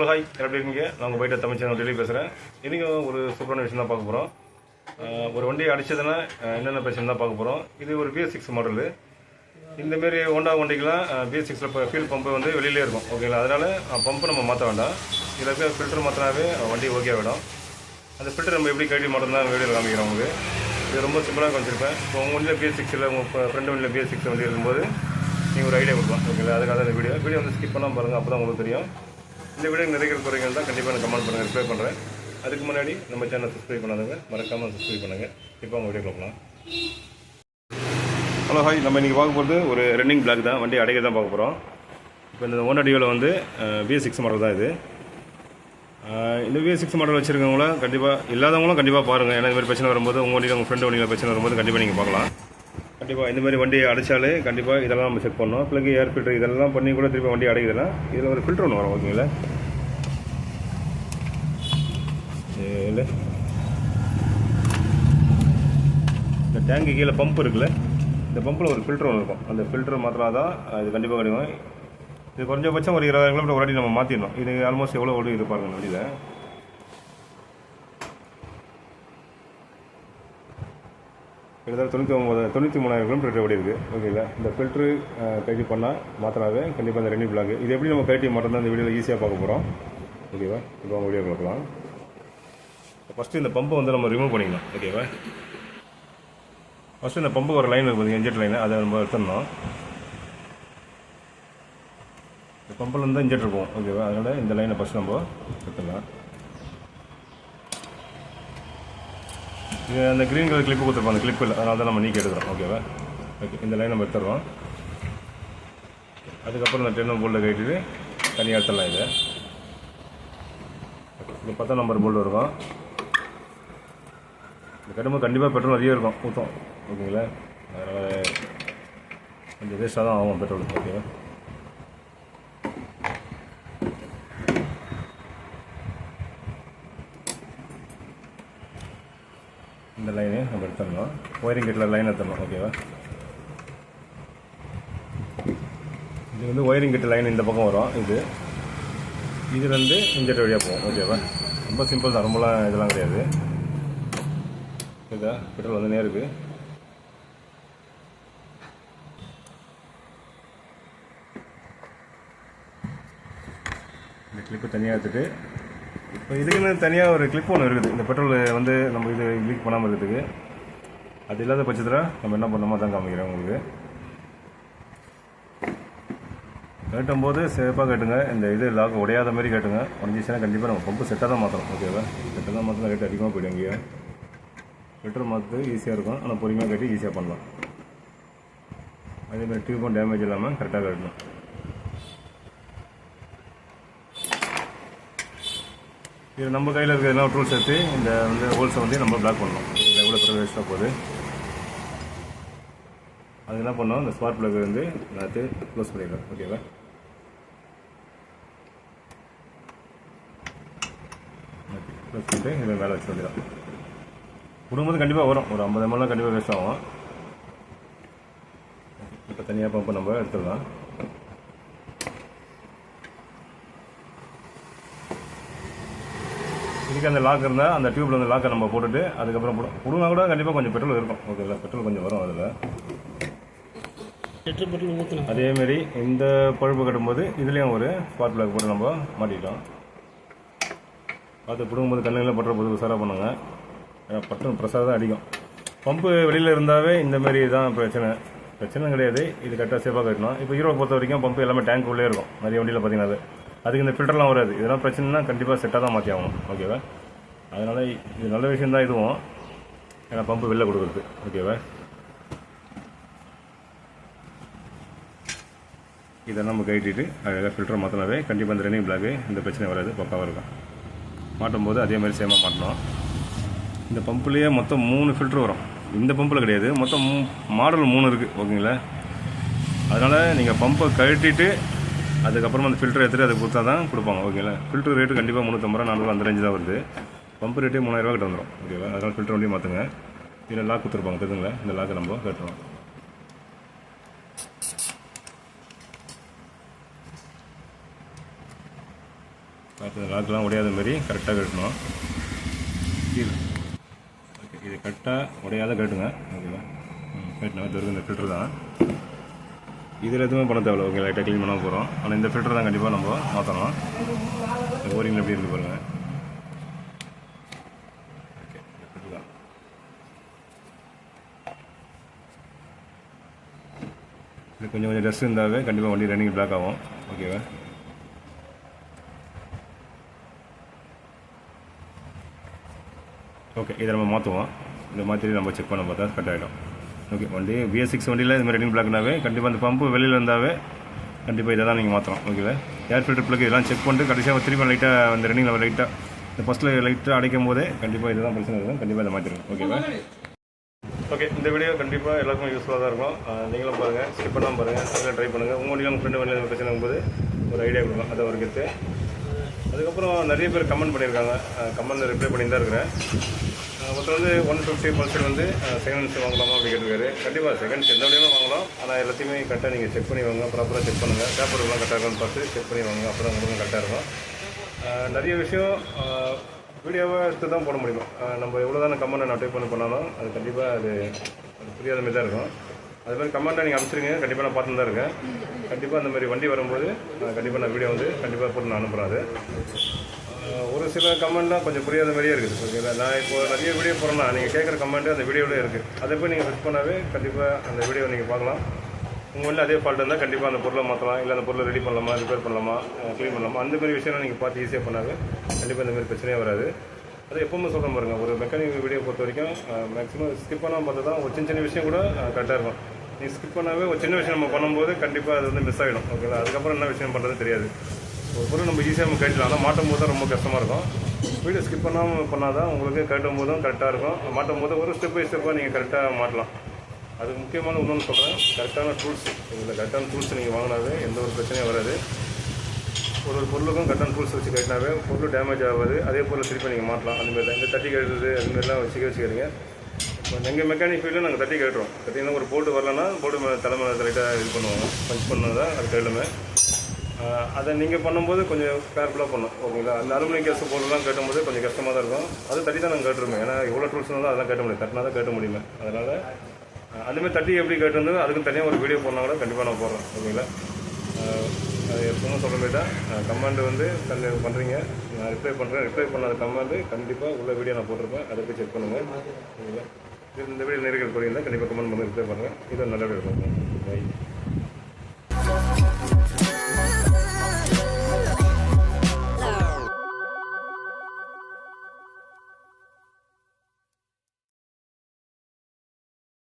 Hello hi, எப்படி இருக்கீங்க? நான் உங்கள் பைட்டை தமிழ் சேனல் டெய்லி பேசுகிறேன். இன்றைக்கும் ஒரு சூப்பரான விஷயம் தான் பார்க்க போகிறோம். ஒரு வண்டி அடிச்சதுன்னா என்னென்ன பிரச்சனை தான் பார்க்க போகிறோம். இது ஒரு BS6 மாடலு. இந்தமாரி ஹோண்டா வண்டிக்கெலாம் BS6 இப்போ ஃபியூல் பம்பு வந்து வெளியிலே இருக்கும். ஓகேங்களா? அதனால் பம்பு நம்ம மாற்ற வேண்டாம். இதில் இருக்க ஃபில்டர் மாற்றினாவே வண்டி ஓகே ஆகிடும். அந்த ஃபில்டர் நம்ம எப்படி கழட்டி மாட்டம் தான் வீடியோவில் காமிக்கிறோம் உங்களுக்கு. இது ரொம்ப சிம்பிளாக காமிச்சிருப்பேன். இப்போ உங்கள் வண்டியில் BS6 உங்கள் ஃப்ரெண்டு வண்டியில் BS6 வண்டி இருக்கும்போது நீங்கள் ஒரு ஐடியா கொடுக்கலாம். ஓகேங்களா? அதுக்காக அந்த வீடியோ வந்து ஸ்கிப் பண்ணாமல் பாருங்கள். அப்போ தான் உங்களுக்கு தெரியும். இந்த வீடியோ நிறைய குறைகள் தான் கண்டிப்பாக நான் கமெண்ட் பண்ணுங்கள், ரிப்ளை பண்ணுறேன். அதுக்கு முன்னாடி நம்ம சேனல் சப்ஸ்கிரைப் பண்ணாதவங்க மறக்காமல் சப்ஸ்கிரைப் பண்ணுங்கள். இப்போ அவங்க வீடியோ பார்க்கலாம். ஹலோ ஹாய், நம்ம இன்றைக்கி பார்க்க போகிறது ஒரு ரன்னிங் பிளாக் தான், வண்டி அடைக்க தான் பார்க்க போகிறோம். இப்போ இந்த ஹோண்டா டியோவில் வந்து BS6 மாடல் தான் இது. இந்த BS6 மாடல் வச்சுருக்கவங்கள கண்டிப்பாக இல்லாதவங்களும் கண்டிப்பாக பாருங்கள். ஏன்னா இந்த மாதிரி பிரச்சனை வரும்போது உங்கள் வண்டியில் உங்கள் ஃப்ரெண்டு வண்டியில் பிரச்சனை வரும்போது கண்டிப்பாக நீங்கள் பார்க்கலாம். கண்டிப்பாக இந்தமாதிரி வண்டியை அடைச்சாலே கண்டிப்பாக இதெல்லாம் நம்ம செக் பண்ணோம். ப்ளக், ஏர் ஃபில்டர் இதெல்லாம் பண்ணி கூட திருப்பி வண்டி அடைக்குதுன்னா இதில் ஒரு ஃபில்டர் ஒன்று வரும். ஓகேங்களா? இல்லை, இந்த டேங்கு கீழே பம்ப் இருக்குல்ல, இந்த பம்பில் ஒரு ஃபில்டர் ஒன்று இருக்கும். அந்த ஃபில்டர் மாத்திரா தான் இது கண்டிப்பாக கிடைக்கும். இது குறைஞ்சபட்சம் ஒரு 20,000 கிலோமீட்டர் ஒரு வாட்டி நம்ம மாற்றிடணும். இது ஆல்மோஸ்ட் எவ்வளோ ஓடி இது பாருங்கள் வண்டியில். கிட்டத்தட்ட 93,000 கிலோமீட்டர் ஓடி இருக்குது. ஓகேங்களா? இந்த ஃபில்ட்ரு கழட்டி பண்ணால் மாத்திராவே கண்டிப்பாக இந்த ரன்னிங் பிளாக். இது எப்படி நம்ம கழட்டி மாட்டம் தான் இந்த வீடியோவில் ஈஸியாக பார்க்க போகிறோம். ஓகேவா? இப்போ அவங்க வீடியோ பார்க்கலாம். ஃபஸ்ட்டு இந்த பம்பை வந்து நம்ம ரிமூவ் பண்ணிக்கலாம். ஓகேவா? ஃபஸ்ட்டு இந்த பம்புக்கு ஒரு லைன் இருக்குது, இன்ஜெக்ட் லைன், அதை நம்ம எடுத்துடணும். இந்த பம்பில் இருந்தால் இன்ஜெக்ட் இருக்கும். ஓகேவா? அதனால் இந்த லைனை ஃபஸ்ட்டு நம்ம எடுத்துடலாம். இது அந்த க்ரீன் கலர் கிளிப்பு கொடுத்துருப்போம், அந்த கிளிப்பில், அதனால தான் நம்ம நீக்கி எடுக்கிறோம். ஓகேவா? ஓகே, இந்த லைன் நம்ம எடுத்துடுறோம். அதுக்கப்புறம் இந்த 10 போல்ட்டை கட்டிட்டு தனியாக எடுத்துடலாம். இது இது 10 நம்பர் போல்டு இருக்கும். இந்த கடுமை கண்டிப்பாக பெட்ரோல் நிறைய இருக்கும், ஊற்றும். ஓகேங்களா? அதனால் கொஞ்சம் வேஸ்ட்டாக தான் ஆகும் பெட்ரோல். ஓகேவா? இந்த லைனு நம்ம எடுத்துடணும். ஒயரிங் கிட்டில் லைன் எடுத்துடணும். ஓகேவா? இது வந்து ஒயரிங் கிட்ட லைன் இந்த பக்கம் வரும். இதுலேருந்து இன்ஜெக்டர் வழியாக போகும். ஓகேவா? ரொம்ப சிம்பிள் தான், ரொம்பலாம் இதெல்லாம் கிடையாது. இதா பெட்ரோல் வந்து நேருக்கு. இந்த கிளிப்பு தனியாக எடுத்துட்டு இப்போ இதுக்குன்னு தனியாக ஒரு கிளிப் ஒன்று இருக்குது. இந்த பெட்ரோல் வந்து நம்ம இது லீக் பண்ணாமல் இருக்கிறதுக்கு. அது இல்லாத பட்சத்தில் நம்ம என்ன பண்ணணுமோ தான் காமிக்கிறேன் உங்களுக்கு. கேட்டும்போது சேஃபாக கேட்டுங்க. இந்த இது லாக் உடையாத மாதிரி கேட்டுங்க. உடஞ்சிச்சுன்னா கண்டிப்பாக நம்ம பம்பு செட்டாக தான் மாற்றணும். ஓகேவா? செட்டாக தான் மாற்றினா ரேட் அதிகமாக போய்டும். இங்கேயே பெட்ரோல் மாற்றுறது ஈஸியாக இருக்கும், ஆனால் பொறுமையாக கட்டி ஈஸியாக பண்ணலாம். அதேமாதிரி டியூபும் டேமேஜ் இல்லாமல் கரெக்டாக கட்டணும். இது நம்ம கையில் இருக்கிற எல்லாம் டூல்ஸ் எடுத்து இந்த வந்து ஹோல்ஸை வந்து நம்ம பிளாக் பண்ணணும். இதில் எவ்வளோ பெரிய வேஸ்ட்டாக போகுது. அது என்ன பண்ணோம், இந்த ஸ்பார்க் பிளக் வந்து எடுத்து க்ளோஸ் பண்ணிடலாம். ஓகேவா? ஓகே, க்ளோஸ் பண்ணிட்டு இதை மேலே வச்சு வேண்டியதான். விடும்போது கண்டிப்பாக வரும், ஒரு 50 ml கண்டிப்பாக வேஸ்ட் ஆகும். இப்போ தனியாக பம்பை நம்ம எடுத்துடலாம். இதுக்கு அந்த லாக் இருந்தால் அந்த டியூப்பில் வந்து லாக்கை நம்ம போட்டுட்டு அதுக்கப்புறம் விடுனா கூட கண்டிப்பாக கொஞ்சம் பெட்ரோல் இருக்கும். ஓகேங்களா? பெட்ரோல் கொஞ்சம் வரும் அதில். அதேமாரி இந்த பழுப்பு கட்டும்போது இதுலேயும் ஒரு ஸ்பார்க் பிளக் போட்டு நம்ம மாட்டிக்கிட்டோம். பார்த்து பிடுங்கும்போது கண்ணுங்களில் பட்டுற போது உசாராக பண்ணுங்க. ஏன்னா பட்டம் ப்ரெஷர் தான் அடிக்கும். பம்பு வெளியில் இருந்தாவே இந்தமாரி தான் பிரச்சனை கிடையாது. இது கரெக்டாக சேஃபாக கட்டணும். இப்போ ஹீரோ பொறுத்த வரைக்கும் பம்பு எல்லாமே டேங்க் உள்ளே இருக்கும். நிறைய வண்டியில் பார்த்தீங்கன்னா அதுக்கு இந்த ஃபில்டர்லாம் வராது. இதெல்லாம் பிரச்சனைனா கண்டிப்பாக செட்டாக தான் மாற்றி ஆகணும். ஓகேவா? அதனால் இது நல்ல விஷயம் தான் இதுவும், ஏன்னா பம்பு வெளில கொடுக்குறது. ஓகேவா? இதை நம்ம கட்டிட்டு அழகாக ஃபில்டர் மாற்றினாவே கண்டிப்பாக இந்த ரன்னிங் பிளாக்கு இந்த பிரச்சனை வராது, பக்காவாக இருக்கும். மாட்டும் போது அதேமாதிரி சேமாக மாட்டணும். இந்த பம்புலேயே மொத்தம் 3 ஃபில்ட்ரு வரும். இந்த பம்பில் கிடையாது, மொத்தம் மாடல் 3 இருக்குது. ஓகேங்களா? அதனால் நீங்கள் பம்பை கழட்டிட்டு அதுக்கப்புறமா அந்த ஃபில்டர் எடுத்துகிட்டு அதை கொடுத்தா தான் கொடுப்பாங்க. ஓகேங்களா? ஃபில்டர் ரேட்டு கண்டிப்பாக 350 ரூபா 400 அந்த ரேஞ்சு தான் வருது. பம்பு ரேட்டே 3000 கிட்ட வந்துடும். ஓகேவா? அதனால் ஃபில்டர் வண்டியும் மாற்றுங்க. இதில் லாக் கொடுத்துருப்பாங்க தெரிஞ்சுங்களா? இந்த லாக்கை நம்ம கட்டணும். மற்ற லாக்கெலாம் உடையாத மாதிரி கரெக்டாக கட்டணும். கீழே ஓகே, இது கரெக்டாக உடையாத கட்டுங்க. ஓகேவா? கட்டினா இது இந்த ஃபில்ட்ரு தான். இதில் எதுவுமே பண்ண தேவையில்ல. ஓகே, லைட்டாக க்ளீன் பண்ண போகிறோம். ஆனால் இந்த ஃபில்ட்ரு தான் கண்டிப்பாக நம்ம மாற்றணும். இந்த ஓரிங்கில் எப்படி இருக்குது பாருங்கள். ஓகே, இந்த ஃபில்ட்ரு தான். இது கொஞ்சம் டஸ்ட் இருந்தாவே கண்டிப்பாக வண்டி ரன்னிங் பிளாக் ஆகும். ஓகேவா? ஓகே, இதை நம்ம மாற்றுவோம். இதை மாற்றி நம்ம செக் பண்ண பார்த்தா கட் ஆகிடும். ஓகே, வண்டி BS6 வண்டியில் இந்த மாதிரி ரன்னிங் பிளாக்னாவே கண்டிப்பாக அந்த பம்பு வெளியில் இருந்தாவே கண்டிப்பாக இதை தான் நீங்கள் மாற்றணும். ஓகேவா? ஏர் ஃபில்டர் பிளக் இதெல்லாம் செக் பண்ணிட்டு கடைசியாக திரும்ப லைட்டாக அந்த ரன்னிங் லெவல் லைட்டாக இந்த ஃபஸ்ட்டில் லைட்டாக அடைக்கும் போதே கண்டிப்பாக இதுதான் பிரச்சனை இருக்கும். கண்டிப்பாக இதை மாற்றிடும். ஓகேவா? ஓகே, இந்த வீடியோ கண்டிப்பாக எல்லாருக்கும் யூஸ்ஃபுல்லாக தான் இருக்கும். நீங்களும் பாருங்கள், ஸ்கிப் பண்ணாமல் பாருங்கள், நீங்களும் ட்ரை பண்ணுங்கள். உங்கள் வண்டியில் உங்கள் ஃப்ரெண்டு வண்டியில் பிரச்சனை போது ஒரு ஐடியா கொடுக்கும். அதை ஒரு கெத்து. அதுக்கப்புறம் நிறைய பேர் கமெண்ட் பண்ணியிருக்காங்க. கமெண்ட் ரிப்ளை பண்ணி தான் இருக்கிறேன். ஒருத்தர் வந்து 150 பல்சர் வந்து செகண்ட்ஸ் வாங்கலாமா அப்படி கேட்டிருக்காரு. கண்டிப்பாக செகண்ட்ஸ் எந்த வழியும் வாங்கலாம். ஆனால் எல்லாத்தையுமே கரெக்டாக நீங்கள் செக் பண்ணி வாங்க, ப்ராப்பராக செக் பண்ணுங்கள். பேப்பர்லாம் கரெக்டாக இருக்குன்னு பார்த்து செக் பண்ணி வாங்க. அப்போ தான் உங்களுக்கு கரெக்டாக இருக்கும். நிறைய விஷயம் வீடியோவை எடுத்து தான் போட முடியும். நம்ம எவ்வளோ தானே கமெண்ட்டை நான் டைப் பண்ணாலும் அது கண்டிப்பாக அது புரியாத மாதிரி தான் இருக்கும். அது மாதிரி கமெண்ட்டை நீங்கள் அனுப்பிச்சிருங்க. கண்டிப்பாக நான் பார்த்து தான் இருக்கேன். கண்டிப்பாக அந்த மாதிரி வண்டி வரும்போது கண்டிப்பாக நான் வீடியோ வந்து கண்டிப்பாக போட்டு நான் அனுப்புகிறேன். அது ஒரு சில கமெண்ட்லாம் கொஞ்சம் புரியாத மாதிரியே இருக்குது. ஓகேங்களா? நான் இப்போ நிறைய வீடியோ போகிறேன்னா நீங்கள் கேட்குற கமெண்ட்டு அந்த வீடியோவிலே இருக்குது. அதை போய் நீங்கள் செக் பண்ணாவே கண்டிப்பாக அந்த வீடியோ நீங்கள் பார்க்கலாம். உங்கள் வந்து அதே ஃபால்ட் இருந்தால் கண்டிப்பாக அந்த பொருளை மாற்றலாம். இல்லை அந்த பொருளை ரெடி பண்ணலாமா, ரிப்பேர் பண்ணலாமா, க்ளீன் பண்ணலாமா, அந்த மாதிரி விஷயம்லாம் நீங்கள் பார்த்து ஈஸியாக பண்ணாவே கண்டிப்பாக இந்த மாதிரி பிரச்சனையே வராது. அது எப்போவுமே சொல்கிற பாருங்க, ஒரு மெக்கானிக் வீடியோ பொறுத்த வரைக்கும் மேக்ஸிமம் ஸ்கிப் பண்ணாமல் பார்த்தா தான் ஒரு சின்ன விஷயம் கூட கரெக்டாக இருக்கும். நீங்கள் ஸ்கிப் பண்ணாவே ஒரு சின்ன விஷயம் நம்ம பண்ணும்போது கண்டிப்பாக அது வந்து மிஸ் ஆகிடும். ஓகேங்களா? அதுக்கப்புறம் என்ன விஷயம் பண்ணுறது தெரியாது. ஒரு பொருள் நம்ம ஈஸியாக நம்ம கட்டலாம். ஆனால் மாட்டும் போது தான் ரொம்ப கஷ்டமாக இருக்கும். வீடியோ ஸ்கிப் பண்ணாமல் பண்ணால் தான் உங்களுக்கு கட்டும் போதும் கரெக்டாக இருக்கும். மாட்டும் போது ஒரு ஸ்டெப் பை ஸ்டெப்பாக நீங்கள் கரெக்டாக மாட்டலாம். அது முக்கியமான இன்னொன்று சொல்கிறேன், கரெக்டான டூல்ஸ். இதில் கரெக்டான டூல்ஸ் நீங்கள் வாங்கினாவே எந்த ஒரு பிரச்சனையும் வராது. ஒரு பொருளுக்கும் கரெக்டான டூல்ஸ் வச்சு கட்டினாவே பொருள் டேமேஜ் ஆகாது. அதே பொருள் திருப்பி நீங்கள் மாட்டலாம். அதுமாதிரி தான் இந்த தட்டி கட்டுறது அதுமாதிரிலாம் வச்சுக்கிறீங்க. இப்போ எங்கள் மெக்கானிக் ஃபீல்டில் நாங்கள் தட்டி கட்டுறோம். தட்டிங்கன்னா ஒரு போர்டு வரலன்னா போர்டு மேலே தலைமை லைட்டாக இது பண்ணுவாங்க, பஞ்ச் பண்ணதான் அது கையிலுமே. அதை நீங்கள் பண்ணும்போது கொஞ்சம் கேர்ஃபுல்லாக பண்ணணும். ஓகேங்களா? அந்த அலுமினியம் கேஸ் பொருள்லாம் கட்டும்போது கொஞ்சம் கஷ்டமாக தான் இருக்கும். அது தட்டி தான் நாங்கள் கேட்டுருவோம். ஏன்னா எவ்வளோ டூல்ஸ் இருந்தாலும் அதெல்லாம் கட்ட முடியும். தட்டினா தான் கட்ட முடியுமே. அதனால் அதுமாதிரி தட்டி எப்படி கட்டுறது அதுக்கும் தனியாக ஒரு வீடியோ போடலாம் கூட கண்டிப்பாக நான் போடுறேன். ஓகேங்களா? எப்பவும் சொல்ல மாதிரி தான் கமெண்ட் வந்து பண்ணுறீங்க, நான் ரிப்ளை பண்ணுறேன். ரிப்ளை பண்ணாத கமெண்ட் கண்டிப்பாக உள்ள வீடியோ நான் போட்டிருப்பேன். அதை போய் செக் பண்ணுங்கள். ஓகேங்களா? இந்த வீடியோ நிறைய போகிறீங்கன்னா கண்டிப்பாக கமெண்ட் பண்ணி ரிப்ளை பண்ணுங்கள். இது நல்ல வீடியோ இருக்கும். பை.